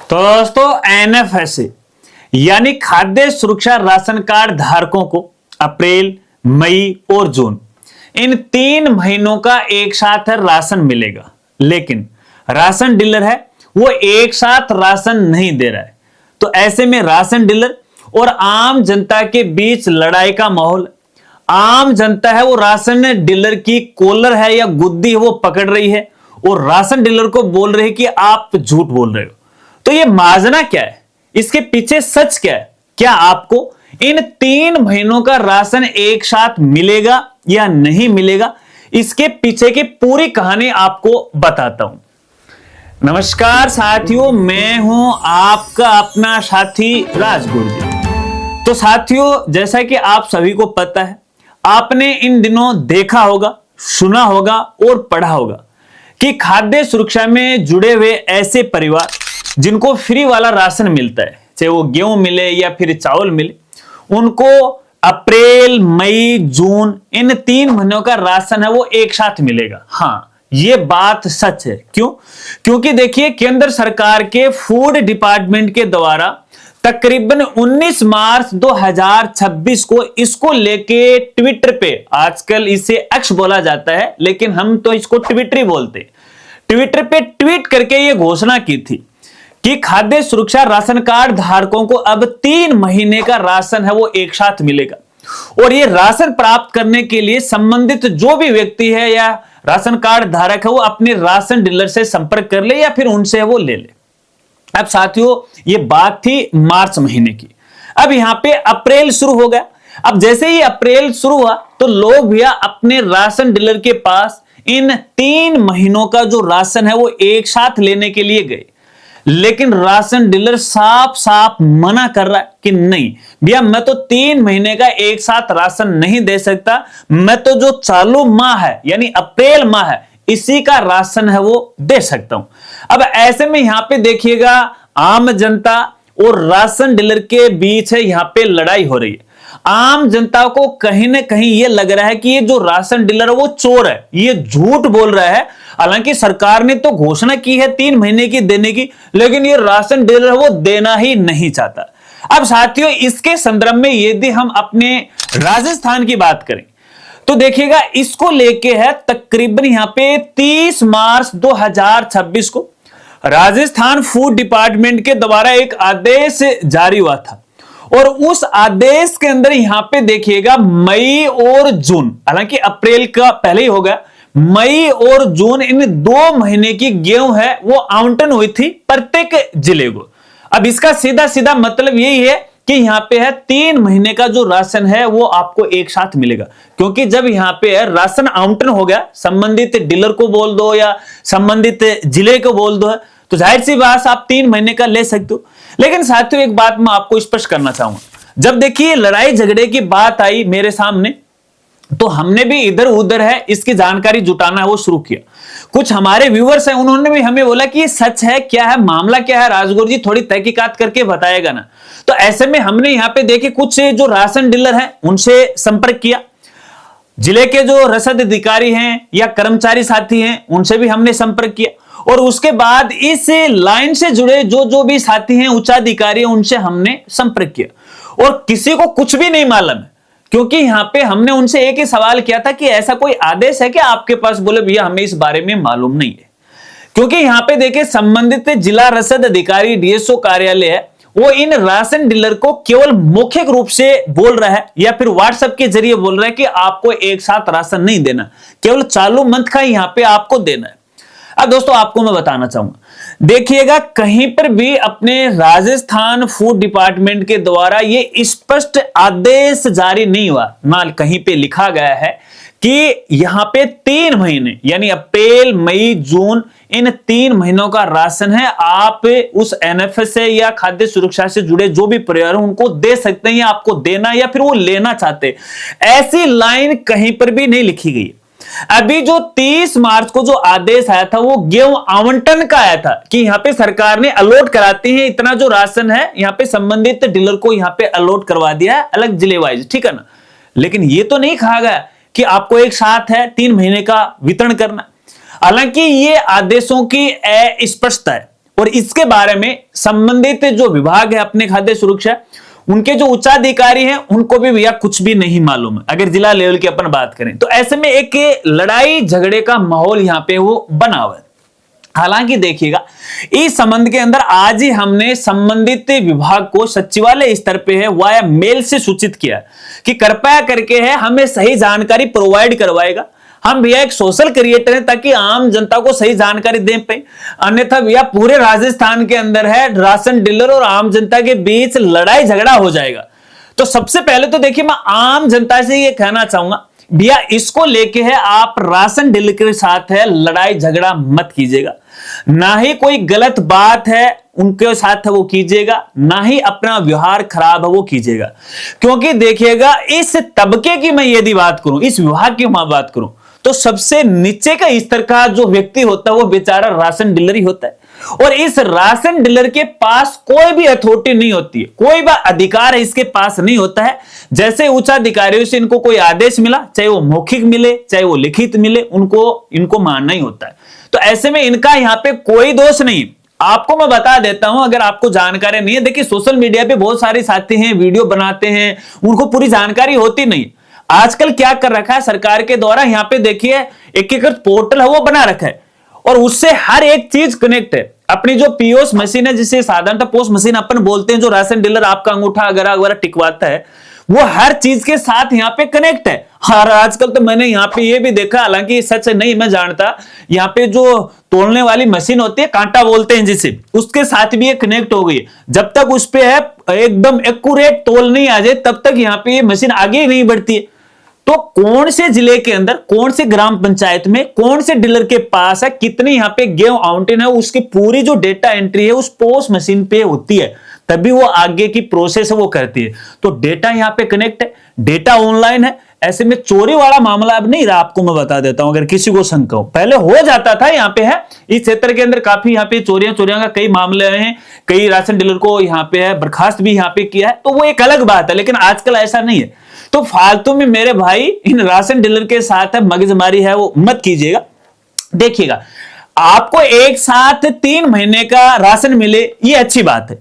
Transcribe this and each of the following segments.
तो दोस्तों एनएफएसए यानी खाद्य सुरक्षा राशन कार्ड धारकों को अप्रैल, मई और जून इन 3 महीनों का एक साथ राशन मिलेगा। लेकिन राशन डीलर है वो एक साथ राशन नहीं दे रहा है। तो ऐसे में राशन डीलर और आम जनता के बीच लड़ाई का माहौल। आम जनता है वो राशन डीलर की कॉलर है या गुद्दी है वो पकड़ रही है और राशन डीलर को बोल रही है कि आप झूठ बोल रहे हो। तो ये माजना क्या है, इसके पीछे सच क्या है? क्या आपको इन 3 महीनों का राशन एक साथ मिलेगा या नहीं मिलेगा? इसके पीछे की पूरी कहानी आपको बताता हूं। नमस्कार साथियों, मैं हूं आपका अपना साथी राजगुरु जी। तो साथियों, जैसा कि आप सभी को पता है, आपने इन दिनों देखा होगा, सुना होगा और पढ़ा होगा कि खाद्य सुरक्षा में जुड़े हुए ऐसे परिवार जिनको फ्री वाला राशन मिलता है, चाहे वो गेहूं मिले या फिर चावल मिले, उनको अप्रैल, मई, जून इन 3 महीनों का राशन है वो एक साथ मिलेगा। हाँ, ये बात सच है। क्यों? क्योंकि देखिए, केंद्र सरकार के फूड डिपार्टमेंट के द्वारा तकरीबन 19 मार्च 2026 को इसको लेके ट्विटर पे, आजकल इसे एक्स बोला जाता है लेकिन हम तो इसको ट्विटर ही बोलते हैं, ट्विटर पे ट्वीट करके ये घोषणा की थी कि खाद्य सुरक्षा राशन कार्ड धारकों को अब 3 महीने का राशन है वो एक साथ मिलेगा। और ये राशन प्राप्त करने के लिए संबंधित जो भी व्यक्ति है या राशन कार्ड धारक है वो अपने राशन डीलर से संपर्क कर ले या फिर उनसे वो ले ले। अब साथियों, ये बात थी मार्च महीने की। अब यहां पे अप्रैल शुरू हो गया। अब जैसे ही अप्रैल शुरू हुआ तो लोग भैया अपने राशन डीलर के पास इन 3 महीनों का जो राशन है वो एक साथ लेने के लिए गए। लेकिन राशन डीलर साफ साफ मना कर रहा है कि नहीं भैया, मैं तो 3 महीने का एक साथ राशन नहीं दे सकता, मैं तो जो चालू माह है यानी अप्रैल माह है इसी का राशन है वो दे सकता हूं। अब ऐसे में यहां पे देखिएगा, आम जनता और राशन डीलर के बीच है यहां पे लड़ाई हो रही है। आम जनता को कहीं ना कहीं ये लग रहा है कि ये जो राशन डीलर है वो चोर है, ये झूठ बोल रहा है। हालांकि सरकार ने तो घोषणा की है 3 महीने की देने की, लेकिन ये राशन डीलर है वो देना ही नहीं चाहता। अब साथियों, इसके संदर्भ में यदि हम अपने राजस्थान की बात करें तो देखिएगा, इसको लेके है तकरीबन यहां पे 30 मार्च 2026 को राजस्थान फूड डिपार्टमेंट के द्वारा एक आदेश जारी हुआ था। और उस आदेश के अंदर यहां पे देखिएगा मई और जून, हालांकि अप्रैल का पहले ही होगा, मई और जून इन 2 महीने की गेहूं है वो आवंटन हुई थी प्रत्येक जिले को। अब इसका सीधा सीधा मतलब यही है कि यहां पे है 3 महीने का जो राशन है वो आपको एक साथ मिलेगा। क्योंकि जब यहां पे है राशन आवंटन हो गया, संबंधित डीलर को बोल दो या संबंधित जिले को बोल दो, तो जाहिर सी बात आप 3 महीने का ले सकते हो। लेकिन साथियों, एक बात मैं आपको स्पष्ट करना चाहूंगा, जब देखिए लड़ाई झगड़े की बात आई मेरे सामने तो हमने भी इधर उधर है इसकी जानकारी जुटाना है वो शुरू किया। कुछ हमारे व्यूअर्स हैं, उन्होंने भी हमें बोला कि ये सच है, क्या है मामला, क्या है राजगुरु जी, थोड़ी तहकीकात करके बताएगा ना। तो ऐसे में हमने यहां पे देखे कुछ जो राशन डीलर हैं उनसे संपर्क किया, जिले के जो रसद अधिकारी हैं या कर्मचारी साथी हैं उनसे भी हमने संपर्क किया, और उसके बाद इस लाइन से जुड़े जो भी साथी हैं, उच्चाधिकारी हैं, उनसे हमने संपर्क किया। और किसी को कुछ भी नहीं मालूम है, क्योंकि यहां पे हमने उनसे एक ही सवाल किया था कि ऐसा कोई आदेश है क्या आपके पास? बोले भैया हमें इस बारे में मालूम नहीं है। क्योंकि यहां पे देखिए, संबंधित जिला रसद अधिकारी डीएसओ कार्यालय है वो इन राशन डीलर को केवल मौखिक रूप से बोल रहा है या फिर व्हाट्सएप के जरिए बोल रहा है कि आपको एक साथ राशन नहीं देना, केवल चालू मंथ का यहां पे आपको देना है। अब दोस्तों, आपको मैं बताना चाहूंगा, देखिएगा कहीं पर भी अपने राजस्थान फूड डिपार्टमेंट के द्वारा ये स्पष्ट आदेश जारी नहीं हुआ, ना कहीं पे लिखा गया है कि यहां पे 3 महीने यानी अप्रैल, मई, जून इन 3 महीनों का राशन है आप उस एनएफएसए या खाद्य सुरक्षा से जुड़े जो भी परिवार उनको दे सकते हैं, या आपको देना या फिर वो लेना चाहते। ऐसी लाइन कहीं पर भी नहीं लिखी गई। अभी जो 30 मार्च को जो आदेश आया था वो गेहूं आवंटन का आया था कि यहां पे सरकार ने अलॉट कराते हैं, इतना जो राशन है यहां पे संबंधित डीलर को यहां पे अलॉट करवा दिया है अलग जिले वाइज, ठीक है ना। लेकिन ये तो नहीं कहा गया कि आपको एक साथ है 3 महीने का वितरण करना। हालांकि ये आदेशों की अस्पष्टता है, और इसके बारे में संबंधित जो विभाग है अपने खाद्य सुरक्षा, उनके जो उच्चाधिकारी हैं उनको भी भैया कुछ भी नहीं मालूम है, अगर जिला लेवल की अपन बात करें तो। ऐसे में एक लड़ाई झगड़े का माहौल यहां पे वो बना हुआ है। हालांकि देखिएगा, इस संबंध के अंदर आज ही हमने संबंधित विभाग को सचिवालय स्तर पे है वाया मेल से सूचित किया कि कृपया करके है हमें सही जानकारी प्रोवाइड करवाएगा। हम भैया एक सोशल क्रिएटर हैं ताकि आम जनता को सही जानकारी दे पाए, अन्यथा भैया पूरे राजस्थान के अंदर है राशन डीलर और आम जनता के बीच लड़ाई झगड़ा हो जाएगा। तो सबसे पहले तो देखिए, मैं आम जनता से ये कहना चाहूंगा भैया, इसको लेके है आप राशन डीलर के साथ है लड़ाई झगड़ा मत कीजिएगा, ना ही कोई गलत बात है उनके साथ वो कीजिएगा, ना ही अपना व्यवहार खराब है वो कीजिएगा। क्योंकि देखिएगा, इस तबके की मैं यदि बात करूं, इस विभाग की मैं बात करूं, तो सबसे नीचे का स्तर का जो व्यक्ति होता है वो बेचारा राशन डीलर ही होता है। और इस राशन डीलर के पास कोई भी अथॉरिटी नहीं होती है, कोई भी अधिकार इसके पास नहीं होता है। जैसे उच्च अधिकारियों से इनको कोई आदेश मिला, चाहे वो मौखिक मिले चाहे वो लिखित मिले, इनको मानना ही होता है। तो ऐसे में इनका यहाँ पे कोई दोष नहीं। आपको मैं बता देता हूं, अगर आपको जानकारी नहीं है, देखिए सोशल मीडिया पे बहुत सारे साथी हैं, वीडियो बनाते हैं, उनको पूरी जानकारी होती नहीं। आजकल क्या कर रखा है सरकार के द्वारा, यहाँ पे देखिए एकीकृत पोर्टल है वो बना रखा है और उससे हर एक चीज कनेक्ट है। अपनी जो पीओएस मशीन है, जिसे साधारणतः पोस्ट मशीन अपन बोलते हैं, जो राशन डीलर आपका अंगूठा वगैरह टिकवाता है, वो हर चीज के साथ यहाँ पे कनेक्ट है। और आजकल तो मैंने यहाँ पे ये भी देखा, हालांकि सच नहीं मैं जानता, यहाँ पे जो तोलने वाली मशीन होती है, कांटा बोलते हैं जिसे, उसके साथ भी ये कनेक्ट हो गई है। जब तक उस पे है एकदम एक्यूरेट तोल नहीं आ जाए तब तक यहाँ पे ये मशीन आगे ही नहीं बढ़ती है। तो कौन से जिले के अंदर, कौन से ग्राम पंचायत में, कौन से डीलर के पास है, कितनी यहाँ पे गेहूं आवंटन है, उसकी पूरी जो डेटा एंट्री है उस पोस्ट मशीन पे होती है, तभी वो आगे की प्रोसेस है वो करती है। तो डेटा यहाँ पे कनेक्ट है, डेटा ऑनलाइन है। ऐसे में चोरी वाला मामला अब नहीं रहा, आपको मैं बता देता हूं, अगर किसी को शंका हो। पहले हो जाता था, यहाँ पे है इस क्षेत्र के अंदर काफी यहाँ पे चोरियां का कई मामले हैं, कई राशन डीलर को यहाँ पे है बर्खास्त भी यहाँ पे किया है, तो वो एक अलग बात है। लेकिन आजकल ऐसा नहीं है। तो फालतू में मेरे भाई इन राशन डीलर के साथ मगजमारी है वो मत कीजिएगा। देखिएगा, आपको एक साथ 3 महीने का राशन मिले ये अच्छी बात है,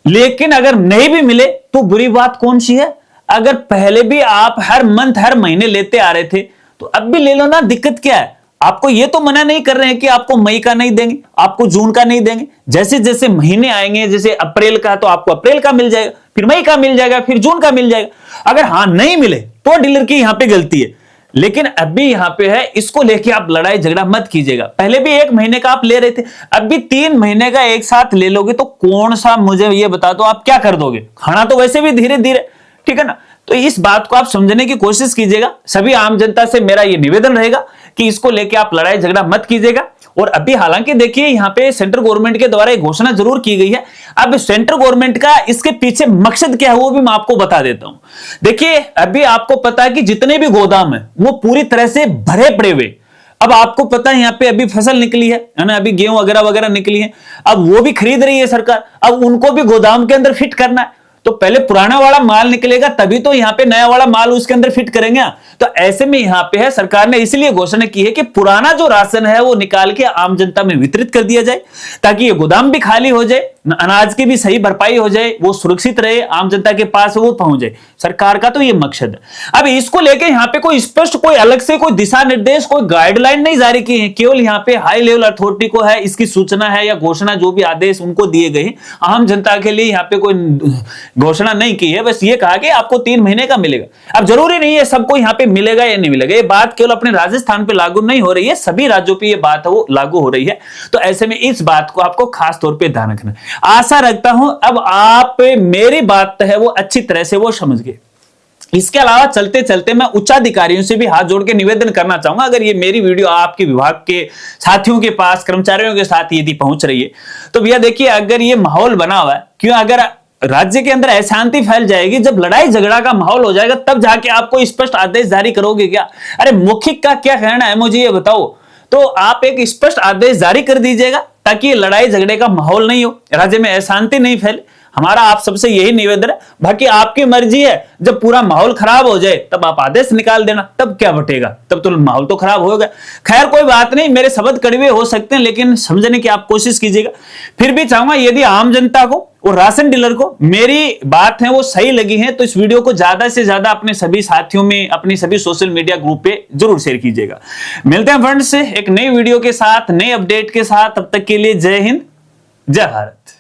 लेकिन अगर नहीं भी मिले तो बुरी बात कौन सी है? अगर पहले भी आप हर मंथ हर महीने लेते आ रहे थे तो अब भी ले लो ना, दिक्कत क्या है? आपको ये तो मना नहीं कर रहे हैं कि आपको मई का नहीं देंगे, आपको जून का नहीं देंगे। जैसे जैसे महीने आएंगे, जैसे अप्रैल का तो आपको अप्रैल का मिल जाएगा, फिर मई का मिल जाएगा, फिर जून का मिल जाएगा। अगर हाँ नहीं मिले तो डीलर की यहां पे गलती है। लेकिन अभी यहां पे है, इसको लेके आप लड़ाई झगड़ा मत कीजिएगा। पहले भी 1 महीने का आप ले रहे थे, अब भी 3 महीने का एक साथ ले लोगे तो कौन सा, मुझे ये बता दो, आप क्या कर दोगे? खाना तो वैसे भी धीरे धीरे, ठीक है ना? तो इस बात को आप समझने की कोशिश कीजिएगा। सभी आम जनता से मेरा ये निवेदन रहेगा कि इसको लेके आप लड़ाई झगड़ा मत कीजिएगा। और अभी हालांकि देखिए, यहाँ पे सेंट्रल गवर्नमेंट के द्वारा एक घोषणा जरूर की गई है। अब सेंट्रल गवर्नमेंट का इसके पीछे मकसद क्या है वो भी मैं आपको बता देता हूं। देखिए, अभी आपको पता है कि जितने भी गोदाम है वो पूरी तरह से भरे पड़े हुए। अब आपको पता है यहाँ पे अभी फसल निकली है ना, अभी गेहूं वगैरह निकली है, अब वो भी खरीद रही है सरकार। अब उनको भी गोदाम के अंदर फिट करना है, तो पहले पुराना वाला माल निकलेगा तभी तो यहाँ पे नया वाला माल उसके अंदर फिट करेंगे। तो ऐसे में यहाँ पे है, सरकार ने इसलिए घोषणा की है कि पुराना जो राशन है वो निकाल के आम जनता में वितरित कर दिया जाए, ताकि ये गोदाम भी खाली हो जाए, अनाज की भी सही भरपाई हो जाए, वो सुरक्षित रहे, आम जनता के पास वो पहुंच जाए। सरकार का तो ये मकसद है। अब इसको लेके यहाँ पे कोई स्पष्ट, कोई अलग से कोई दिशा निर्देश, कोई गाइडलाइन नहीं जारी की है। केवल यहाँ पे हाई लेवल अथॉरिटी को है इसकी सूचना है या घोषणा, जो भी आदेश उनको दिए गए, आम जनता के लिए यहाँ पे कोई घोषणा नहीं की है। बस ये कहा कि आपको 3 महीने का मिलेगा। अब जरूरी नहीं है सबको यहाँ पे मिलेगा या नहीं मिलेगा, ये बात केवल अपने राजस्थान पे लागू नहीं हो रही है, सभी राज्यों पे ये बात है वो लागू हो रही है। तो ऐसे में इस बात को आपको खास तौर पे ध्यान रखना है। आशा रखता हूं अब आप मेरी बात है वो अच्छी तरह से वो समझ गए। इसके अलावा चलते चलते मैं उच्चाधिकारियों से भी हाथ जोड़ के निवेदन करना चाहूंगा, अगर ये मेरी वीडियो आपके विभाग के साथियों के पास, कर्मचारियों के साथ यदि पहुंच रही है तो भैया देखिए, अगर ये माहौल बना हुआ है, क्यों अगर राज्य के अंदर अशांति फैल जाएगी, जब लड़ाई झगड़ा का माहौल हो जाएगा तब जाके आपको स्पष्ट आदेश जारी करोगे क्या? अरे मौखिक का क्या कहना है मुझे ये बताओ। तो आप एक स्पष्ट आदेश जारी कर दीजिएगा ताकि लड़ाई झगड़े का माहौल नहीं हो, राज्य में अशांति नहीं फैले। हमारा आप सबसे यही निवेदन है। बाकी आपकी मर्जी है, जब पूरा माहौल खराब हो जाए तब आप आदेश निकाल देना, तब क्या बटेगा, तब तो माहौल तो खराब होगा। खैर कोई बात नहीं, मेरे शब्द कड़वे हो सकते हैं लेकिन समझने की आप कोशिश कीजिएगा। फिर भी चाहूंगा यदि आम जनता को और राशन डीलर को मेरी बात है वो सही लगी है तो इस वीडियो को ज्यादा से ज्यादा अपने सभी साथियों में, अपनी सभी सोशल मीडिया ग्रुप पे जरूर शेयर कीजिएगा। मिलते हैं फ्रेंड्स एक नई वीडियो के साथ, नए अपडेट के साथ, तब तक के लिए जय हिंद, जय भारत।